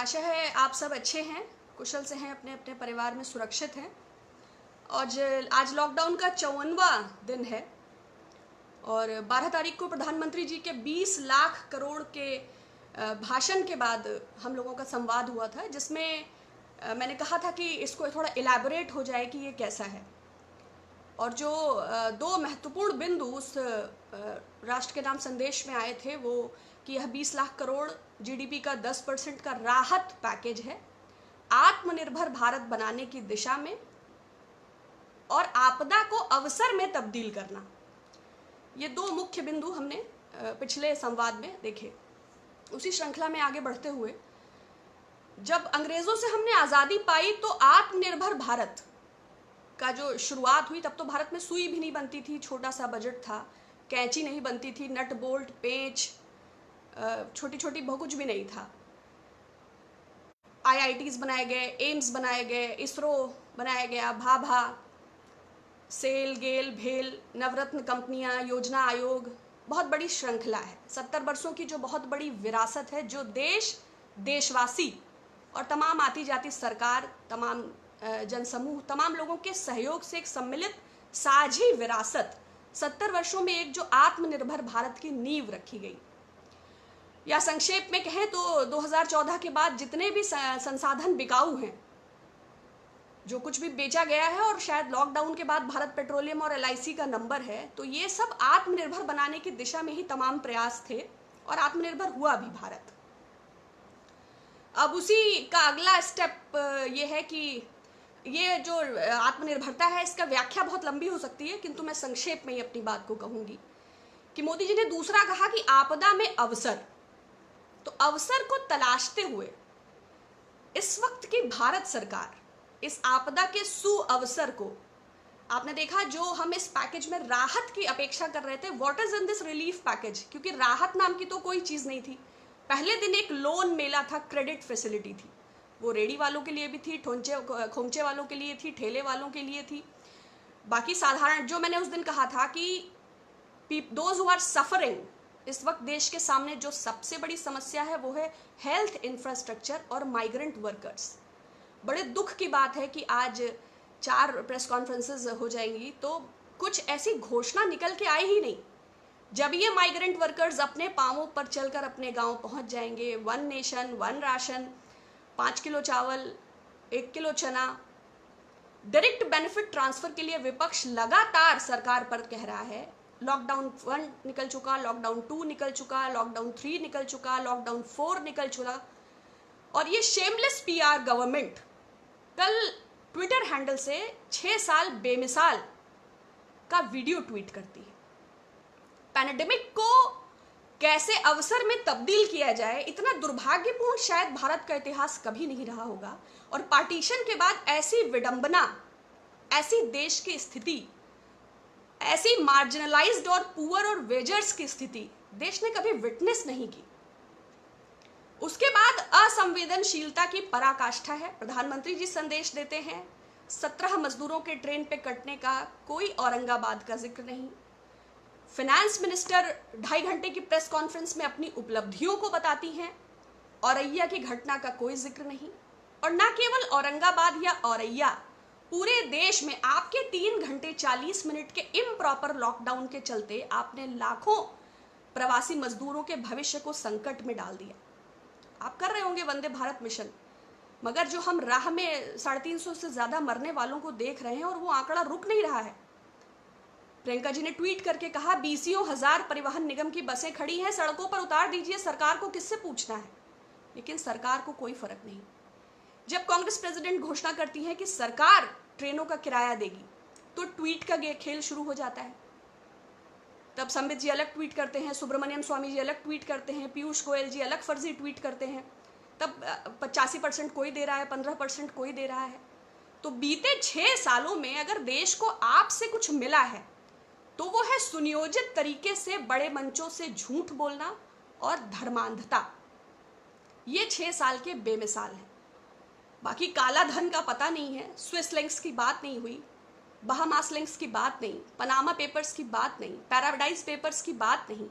आशा है आप सब अच्छे हैं, कुशल से हैं, अपने अपने परिवार में सुरक्षित हैं। और आज लॉकडाउन का 54वां दिन है और 12 तारीख को प्रधानमंत्री जी के 20 लाख करोड़ के भाषण के बाद हम लोगों का संवाद हुआ था, जिसमें मैंने कहा था कि इसको थोड़ा इलैबोरेट हो जाए कि ये कैसा है। और जो दो महत्वपूर्ण बिंदु उस राष्ट्र के नाम संदेश में आए थे वो कि यह 20 लाख करोड़ जीडीपी का 10% का राहत पैकेज है आत्मनिर्भर भारत बनाने की दिशा में और आपदा को अवसर में तब्दील करना। ये दो मुख्य बिंदु हमने पिछले संवाद में देखे। उसी श्रृंखला में आगे बढ़ते हुए जब अंग्रेजों से हमने आज़ादी पाई तो आत्मनिर्भर भारत का जो शुरुआत हुई, तब तो भारत में सुई भी नहीं बनती थी, छोटा सा बजट था, कैंची नहीं बनती थी, नट बोल्ट पेंच छोटी छोटी बहुत कुछ भी नहीं था। आईआईटीज बनाए गए, एम्स बनाए गए, इसरो बनाया गया, भाभा, सेल, गेल, भेल, नवरत्न कंपनियां, योजना आयोग, बहुत बड़ी श्रृंखला है। 70 वर्षों की जो बहुत बड़ी विरासत है, जो देशवासी और तमाम आती जाती सरकार, तमाम जनसमूह, तमाम लोगों के सहयोग से एक सम्मिलित साझी विरासत 70 वर्षों में एक जो आत्मनिर्भर भारत की नींव रखी गई। या संक्षेप में कहें तो 2014 के बाद जितने भी संसाधन बिकाऊ हैं, जो कुछ भी बेचा गया है, और शायद लॉकडाउन के बाद भारत पेट्रोलियम और एलआईसी का नंबर है, तो ये सब आत्मनिर्भर बनाने की दिशा में ही तमाम प्रयास थे और आत्मनिर्भर हुआ भी भारत। अब उसी का अगला स्टेप ये है कि ये जो आत्मनिर्भरता है, इसका व्याख्या बहुत लंबी हो सकती है, किंतु मैं संक्षेप में ही अपनी बात को कहूंगी कि मोदी जी ने दूसरा कहा कि आपदा में अवसर। तो अवसर को तलाशते हुए इस वक्त की भारत सरकार इस आपदा के सुअवसर को, आपने देखा जो हम इस पैकेज में राहत की अपेक्षा कर रहे थे, what is in this relief package, क्योंकि राहत नाम की तो कोई चीज नहीं थी। पहले दिन एक लोन मेला था, क्रेडिट फैसिलिटी थी, वो रेडी वालों के लिए भी थी, खोमचे वालों के लिए थी, ठेले वालों के लिए थी। बाकी साधारण, जो मैंने उस दिन कहा था कि दोज हु आर सफरिंग, इस वक्त देश के सामने जो सबसे बड़ी समस्या है वो है हेल्थ इंफ्रास्ट्रक्चर और माइग्रेंट वर्कर्स। बड़े दुख की बात है कि आज 4 प्रेस कॉन्फ्रेंसेस हो जाएंगी तो कुछ ऐसी घोषणा निकल के आए ही नहीं। जब ये माइग्रेंट वर्कर्स अपने पांवों पर चलकर अपने गांव पहुंच जाएंगे, 1 नेशन 1 राशन, 5 किलो चावल, 1 किलो चना, डायरेक्ट बेनिफिट ट्रांसफर के लिए विपक्ष लगातार सरकार पर कह रहा है। लॉकडाउन 1 निकल चुका, लॉकडाउन 2 निकल चुका, लॉकडाउन 3 निकल चुका, लॉकडाउन 4 निकल चुका, और ये शेमलेस पीआर गवर्नमेंट कल ट्विटर हैंडल से 6 साल बेमिसाल का वीडियो ट्वीट करती है। पैंडेमिक को कैसे अवसर में तब्दील किया जाए, इतना दुर्भाग्यपूर्ण शायद भारत का इतिहास कभी नहीं रहा होगा। और पार्टीशन के बाद ऐसी विडंबना, ऐसी देश की स्थिति, ऐसी मार्जिनलाइज्ड और पुअर और वेजर्स की स्थिति देश ने कभी विटनेस नहीं की। उसके बाद असंवेदनशीलता की पराकाष्ठा है। प्रधानमंत्री जी संदेश देते हैं, 17 मजदूरों के ट्रेन पे कटने का कोई औरंगाबाद का जिक्र नहीं। फाइनेंस मिनिस्टर 2.5 घंटे की प्रेस कॉन्फ्रेंस में अपनी उपलब्धियों को बताती हैं, औरैया की घटना का कोई जिक्र नहीं। और न केवल औरंगाबाद या औरैया, पूरे देश में आपके 3 घंटे 40 मिनट के इम्प्रॉपर लॉकडाउन के चलते आपने लाखों प्रवासी मजदूरों के भविष्य को संकट में डाल दिया। आप कर रहे होंगे वंदे भारत मिशन, मगर जो हम राह में 350 से ज्यादा मरने वालों को देख रहे हैं और वो आंकड़ा रुक नहीं रहा है। प्रियंका जी ने ट्वीट करके कहा, 20,000 परिवहन निगम की बसें खड़ी हैं, सड़कों पर उतार दीजिए, सरकार को किससे पूछना है। लेकिन सरकार को कोई फर्क नहीं। जब कांग्रेस प्रेसिडेंट घोषणा करती है कि सरकार ट्रेनों का किराया देगी, तो ट्वीट का खेल शुरू हो जाता है। तब संबित जी अलग ट्वीट करते हैं, सुब्रमण्यम स्वामी जी अलग ट्वीट करते हैं, पीयूष गोयल जी अलग फर्जी ट्वीट करते हैं। तब 85% कोई दे रहा है, 15% कोई दे रहा है। तो बीते 6 सालों में अगर देश को आपसे कुछ मिला है तो वो है सुनियोजित तरीके से बड़े मंचों से झूठ बोलना और धर्मांधता। ये 6 साल के बेमिसाल हैं। बाकी काला धन का पता नहीं है, स्विस लिंक्स की बात नहीं हुई, बहामास लिंक्स की बात नहीं, पनामा पेपर्स की बात नहीं, पैराडाइज पेपर्स की बात नहीं।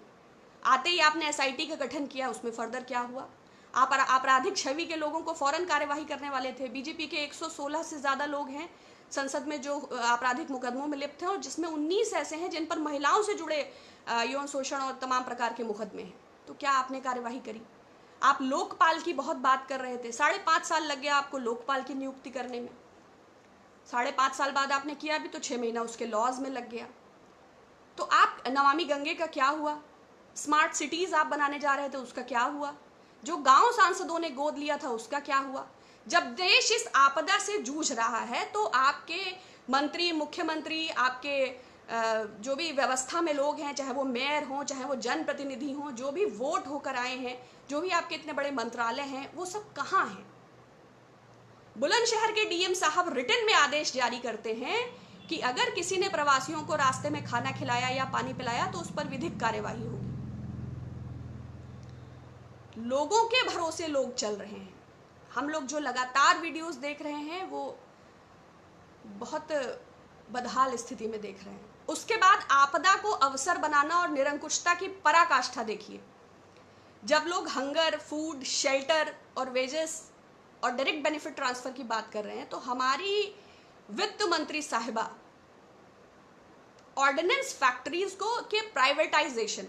आते ही आपने एसआईटी का गठन किया, उसमें फर्दर क्या हुआ? आपराधिक छवि के लोगों को फौरन कार्यवाही करने वाले थे। बीजेपी के 116 से ज़्यादा लोग हैं संसद में जो आपराधिक मुकदमों में लिप्त हैं, और जिसमें 19 ऐसे हैं जिन पर महिलाओं से जुड़े यौन शोषण और तमाम प्रकार के मुकदमे हैं। तो क्या आपने कार्यवाही करी? आप लोकपाल की बहुत बात कर रहे थे, 5.5 साल लग गया आपको लोकपाल की नियुक्ति करने में। 5.5 साल बाद आपने किया भी तो 6 महीना उसके लॉज में लग गया। तो आप नमामि गंगे का क्या हुआ? स्मार्ट सिटीज आप बनाने जा रहे थे, उसका क्या हुआ? जो गांव सांसदों ने गोद लिया था उसका क्या हुआ? जब देश इस आपदा से जूझ रहा है तो आपके मंत्री, मुख्यमंत्री, आपके जो भी व्यवस्था में लोग हैं, चाहे वो मेयर हों, चाहे वो जनप्रतिनिधि हों, जो भी वोट होकर आए हैं, जो भी आपके इतने बड़े मंत्रालय हैं, वो सब कहाँ हैं? बुलंदशहर के डीएम साहब रिटन में आदेश जारी करते हैं कि अगर किसी ने प्रवासियों को रास्ते में खाना खिलाया या पानी पिलाया तो उस पर विधिक कार्यवाही होगी। लोगों के भरोसे लोग चल रहे हैं। हम लोग जो लगातार वीडियोस देख रहे हैं वो बहुत बदहाल स्थिति में देख रहे हैं। उसके बाद आपदा को अवसर बनाना और निरंकुशता की पराकाष्ठा देखिए। जब लोग हंगर, फूड, शेल्टर और वेजेस और डायरेक्ट बेनिफिट ट्रांसफर की बात कर रहे हैं तो हमारी वित्त मंत्री साहिबा ऑर्डिनेंस फैक्ट्रीज को के प्राइवेटाइजेशन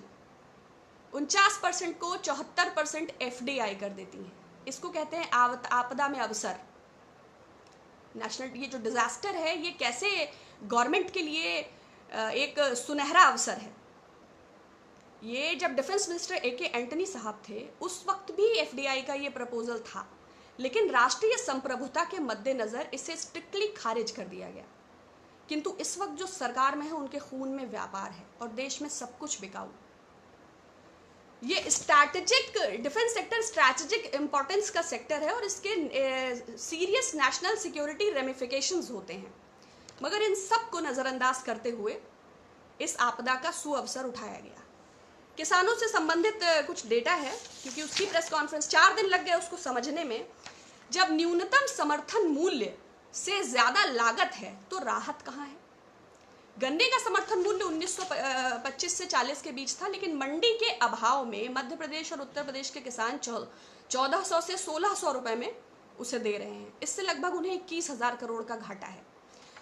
49% को 74% एफडीआई कर देती हैं। इसको कहते हैं आपदा में अवसर। नेशनल ये जो डिजास्टर है ये कैसे गवर्नमेंट के लिए एक सुनहरा अवसर है। ये जब डिफेंस मिनिस्टर ए.के. एंटनी साहब थे उस वक्त भी एफडीआई का ये प्रपोजल था, लेकिन राष्ट्रीय संप्रभुता के मद्देनजर इसे स्ट्रिक्टली खारिज कर दिया गया। किंतु इस वक्त जो सरकार में है उनके खून में व्यापार है और देश में सब कुछ बिकाऊ। ये strategic defence sector strategic importance का सेक्टर है और इसके सीरियस नेशनल सिक्योरिटी रेमिफिकेशंस होते हैं, मगर इन सब को नज़रअंदाज करते हुए इस आपदा का सुअवसर उठाया गया। किसानों से संबंधित कुछ डेटा है, क्योंकि उसकी प्रेस कॉन्फ्रेंस 4 दिन लग गए उसको समझने में। जब न्यूनतम समर्थन मूल्य से ज़्यादा लागत है तो राहत कहाँ है? गन्ने का समर्थन मूल्य 1925 से 40 के बीच था, लेकिन मंडी के अभाव में मध्य प्रदेश और उत्तर प्रदेश के किसान 1400 से 1600 रुपए में उसे दे रहे हैं। इससे लगभग उन्हें 21,000 करोड़ का घाटा है।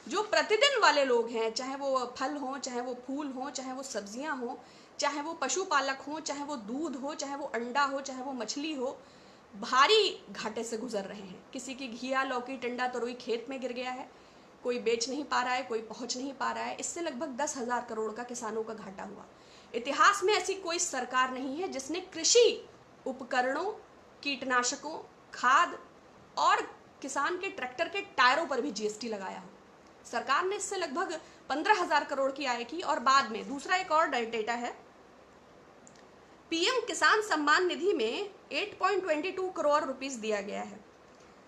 जो प्रतिदिन वाले लोग हैं, चाहे वो फल हों, चाहे वो फूल हों, चाहे वो सब्जियां हों, चाहे वो पशुपालक हों, चाहे वो दूध हो, चाहे वो अंडा हो, चाहे वो मछली हो, भारी घाटे से गुजर रहे हैं। किसी की घिया, लौकी, टिंडा, तरोई खेत में गिर गया है, कोई बेच नहीं पा रहा है, कोई पहुंच नहीं पा रहा है। इससे लगभग 10,000 करोड़ का किसानों का घाटा हुआ। इतिहास में ऐसी कोई सरकार नहीं है जिसने कृषि उपकरणों, कीटनाशकों, खाद और किसान के ट्रैक्टर के टायरों पर भी जीएसटी लगाया हो। सरकार ने इससे लगभग 15,000 करोड़ की आय की। और बाद में दूसरा एक और डेटा है, पीएम किसान सम्मान निधि में 8.22 करोड़ रुपीस दिया गया है।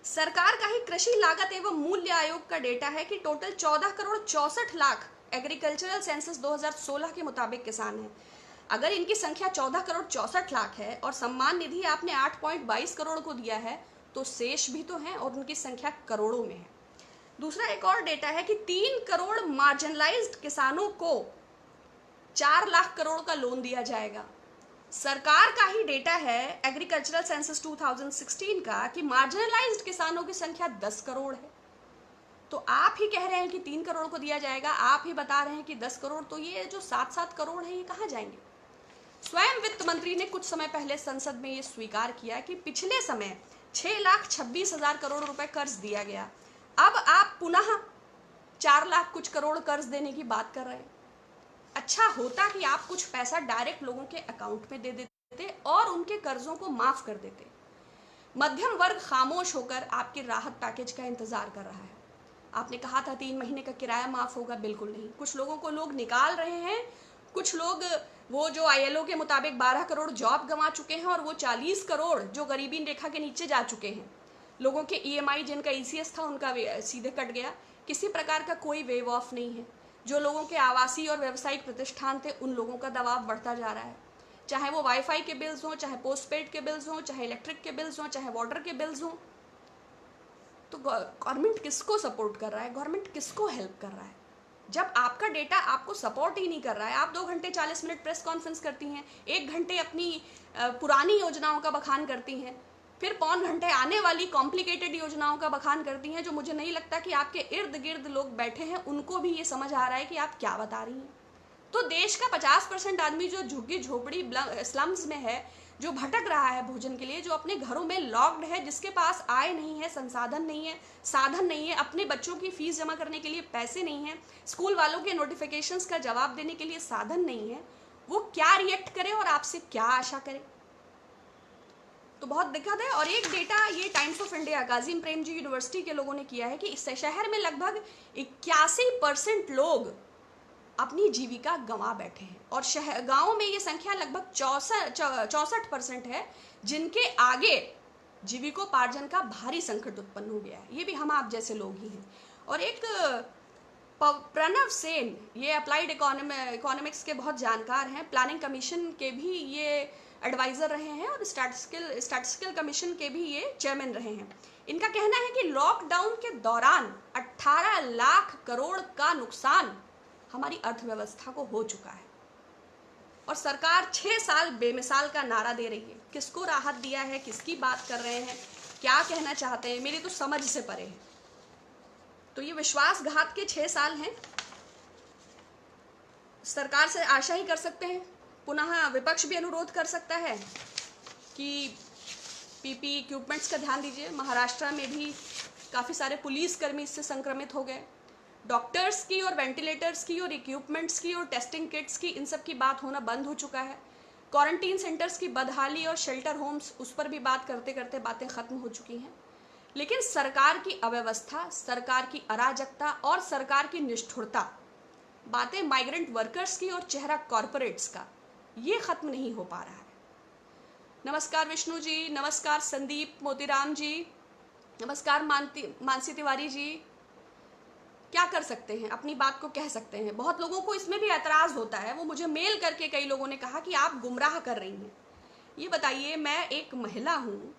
सरकार का ही कृषि लागत एवं मूल्य आयोग का डेटा है कि total 14 crore 64 lakh agricultural census 2016 के मुताबिक किसान हैं। अगर इनकी संख्या 14 करोड़ 64 लाख है और सम्मान निधि आपने 8.22 करोड़ को दिया है तो शेष भी तो हैं और उनकी संख्या करोड़ों में है। दूसरा एक और डेटा है कि 3 करोड़ मार्जिनलाइज्ड किसानों को 4 लाख करोड़ का लोन दिया जाएगा। सरकार का ही डेटा है एग्रीकल्चरल सेंसस 2016 का कि मार्जिनलाइज्ड किसानों की संख्या 10 करोड़ है। तो आप ही कह रहे हैं कि 3 करोड़ को दिया जाएगा, आप ही बता रहे हैं कि 10 करोड़, तो ये जो 7-7 करोड़ है ये कहाँ जाएंगे? स्वयं वित्त मंत्री ने कुछ समय पहले संसद में ये स्वीकार किया कि पिछले समय 6,26,000 करोड़ रुपए कर्ज दिया गया। अब आप पुनः 4 लाख कुछ करोड़ कर्ज देने की बात कर रहे हैं। अच्छा होता कि आप कुछ पैसा डायरेक्ट लोगों के अकाउंट में दे देते और उनके कर्जों को माफ कर देते। मध्यम वर्ग खामोश होकर आपके राहत पैकेज का इंतजार कर रहा है। आपने कहा था 3 महीने का किराया माफ होगा, बिल्कुल नहीं। कुछ लोगों को लोग निकाल रहे हैं, कुछ लोग वो जो आईएलओ के मुताबिक 12 करोड़ जॉब गंवा चुके हैं और वो 40 करोड़ जो गरीबी रेखा के नीचे जा चुके हैं। लोगों के ईएमआई जिनका ईसीएस था उनका सीधे कट गया। किसी प्रकार का कोई वेव ऑफ नहीं है। जो लोगों के आवासीय और व्यावसायिक प्रतिष्ठान थे उन लोगों का दबाव बढ़ता जा रहा है, चाहे वो वाईफाई के बिल्स हों, चाहे पोस्टपेड के बिल्स हों, चाहे इलेक्ट्रिक के बिल्स हों, चाहे वाटर के बिल्स हों। तो गवर्नमेंट किसको सपोर्ट कर रहा है? गवर्नमेंट किसको हेल्प कर रहा है? जब आपका डेटा आपको सपोर्ट ही नहीं कर रहा है, आप 2 घंटे 40 मिनट प्रेस कॉन्फ्रेंस करती हैं, 1 घंटे अपनी पुरानी योजनाओं का बखान करती हैं, फिर पौन घंटे आने वाली कॉम्प्लिकेटेड योजनाओं का बखान करती हैं, जो मुझे नहीं लगता कि आपके इर्द गिर्द लोग बैठे हैं उनको भी ये समझ आ रहा है कि आप क्या बता रही हैं। तो देश का 50% आदमी जो झुग्गी झोपड़ी स्लम्स में है, जो भटक रहा है भोजन के लिए, जो अपने घरों में लॉक्ड है, जिसके पास आय नहीं है, संसाधन नहीं है, साधन नहीं है, अपने बच्चों की फीस जमा करने के लिए पैसे नहीं है, स्कूल वालों के नोटिफिकेशंस का जवाब देने के लिए साधन नहीं है, वो क्या रिएक्ट करे और आपसे क्या आशा करे? तो बहुत दिक्कत है। और एक डेटा ये times of India Kazim Premji university के लोगों ने किया है कि इस शहर में लगभग 81% लोग अपनी जीविका गंवा बैठे हैं, और गाँव में ये संख्या लगभग 64% है, जिनके आगे जीविकोपार्जन का भारी संकट उत्पन्न हो गया है। ये भी हम आप जैसे लोग ही हैं। और एक प्रणव सेन, ये अप्लाइड इकोनॉमिक्स के बहुत जानकार हैं, प्लानिंग कमीशन के भी ये एडवाइजर रहे हैं और स्टैटिस्टिकल कमीशन के भी ये चेयरमैन रहे हैं। इनका कहना है कि लॉकडाउन के दौरान 18 लाख करोड़ का नुकसान हमारी अर्थव्यवस्था को हो चुका है, और सरकार 6 साल बेमिसाल का नारा दे रही है। किसको राहत दिया है, किसकी बात कर रहे हैं, क्या कहना चाहते हैं, मेरी तो समझ से परे है। तो ये विश्वासघात के 6 साल हैं। सरकार से आशा ही कर सकते हैं, पुनः विपक्ष भी अनुरोध कर सकता है कि पीपी इक्विपमेंट्स का ध्यान दीजिए। महाराष्ट्र में भी काफ़ी सारे पुलिसकर्मी इससे संक्रमित हो गए। डॉक्टर्स की और वेंटिलेटर्स की और इक्विपमेंट्स की और टेस्टिंग किट्स की, इन सब की बात होना बंद हो चुका है। क्वारंटीन सेंटर्स की बदहाली और शेल्टर होम्स, उस पर भी बात करते करते बातें ख़त्म हो चुकी हैं। लेकिन सरकार की अव्यवस्था, सरकार की अराजकता और सरकार की निष्ठुरता, बातें माइग्रेंट वर्कर्स की और चेहरा कॉरपोरेट्स का, ये ख़त्म नहीं हो पा रहा है। नमस्कार विष्णु जी, नमस्कार संदीप मोतीराम जी, नमस्कार मानसी तिवारी जी। क्या कर सकते हैं, अपनी बात को कह सकते हैं। बहुत लोगों को इसमें भी एतराज़ होता है, वो मुझे मेल करके कई लोगों ने कहा कि आप गुमराह कर रही हैं। ये बताइए, मैं एक महिला हूँ,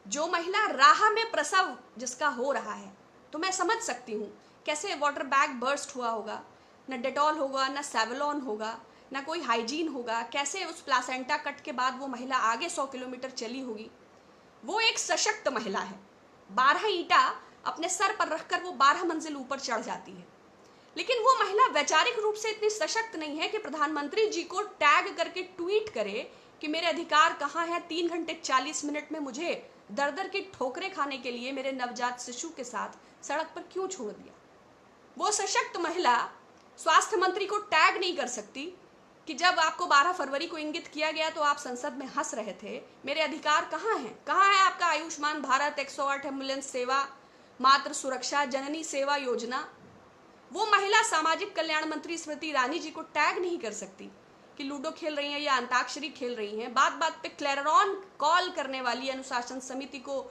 जो महिला राह में प्रसव जिसका हो रहा है, तो मैं समझ सकती हूँ कैसे वाटर बैग बर्स्ट हुआ होगा, न डेटॉल होगा, न सेवलॉन होगा, ना कोई हाइजीन होगा, कैसे उस प्लासेंटा कट के बाद वो महिला आगे 100 किलोमीटर चली होगी। वो एक सशक्त महिला है। 12 ईंटा अपने सर पर रखकर वो 12 मंजिल ऊपर चढ़ जाती है। लेकिन वो महिला वैचारिक रूप से इतनी सशक्त नहीं है कि प्रधानमंत्री जी को टैग करके ट्वीट करे कि मेरे अधिकार कहाँ हैं, 3 घंटे 40 मिनट में मुझे दर दर की ठोकरें खाने के लिए मेरे नवजात शिशु के साथ सड़क पर क्यों छोड़ दिया। वो सशक्त महिला स्वास्थ्य मंत्री को टैग नहीं कर सकती कि जब आपको 12 फरवरी को इंगित किया गया तो आप संसद में हंस रहे थे, मेरे अधिकार कहाँ हैं, कहाँ है आपका आयुष्मान भारत, 108 एम्बुलेंस सेवा, मातृ सुरक्षा, जननी सेवा योजना। वो महिला सामाजिक कल्याण मंत्री स्मृति ईरानी जी को टैग नहीं कर सकती कि लूडो खेल रही हैं या अंताक्षरी खेल रही हैं। बात बात पे क्लेरॉन कॉल करने वाली, अनुशासन समिति को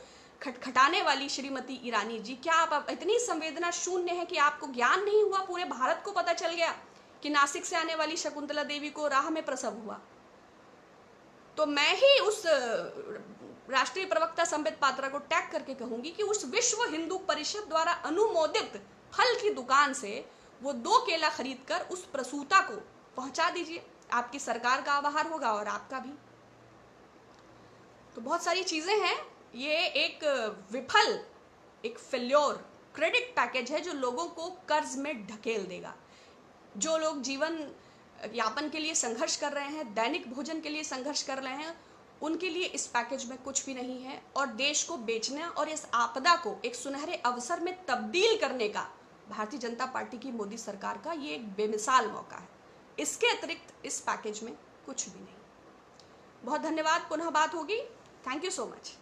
खटखटाने वाली श्रीमती ईरानी जी, क्या आप इतनी संवेदना शून्य है कि आपको ज्ञान नहीं हुआ? पूरे भारत को पता चल गया कि नासिक से आने वाली शकुंतला देवी को राह में प्रसव हुआ। तो मैं ही उस राष्ट्रीय प्रवक्ता संबित पात्रा को टैग करके कहूंगी कि उस विश्व हिंदू परिषद द्वारा अनुमोदित फल की दुकान से वो 2 केला खरीदकर उस प्रसूता को पहुंचा दीजिए। आपकी सरकार का आभार होगा और आपका भी। तो बहुत सारी चीजें हैं। ये एक विफल, एक फेल्योर क्रेडिट पैकेज है जो लोगों को कर्ज में ढकेल देगा। जो लोग जीवन यापन के लिए संघर्ष कर रहे हैं, दैनिक भोजन के लिए संघर्ष कर रहे हैं, उनके लिए इस पैकेज में कुछ भी नहीं है। और देश को बेचना और इस आपदा को एक सुनहरे अवसर में तब्दील करने का भारतीय जनता पार्टी की मोदी सरकार का ये एक बेमिसाल मौका है। इसके अतिरिक्त इस पैकेज में कुछ भी नहीं। बहुत धन्यवाद, पुनः बात होगी। Thank you so much.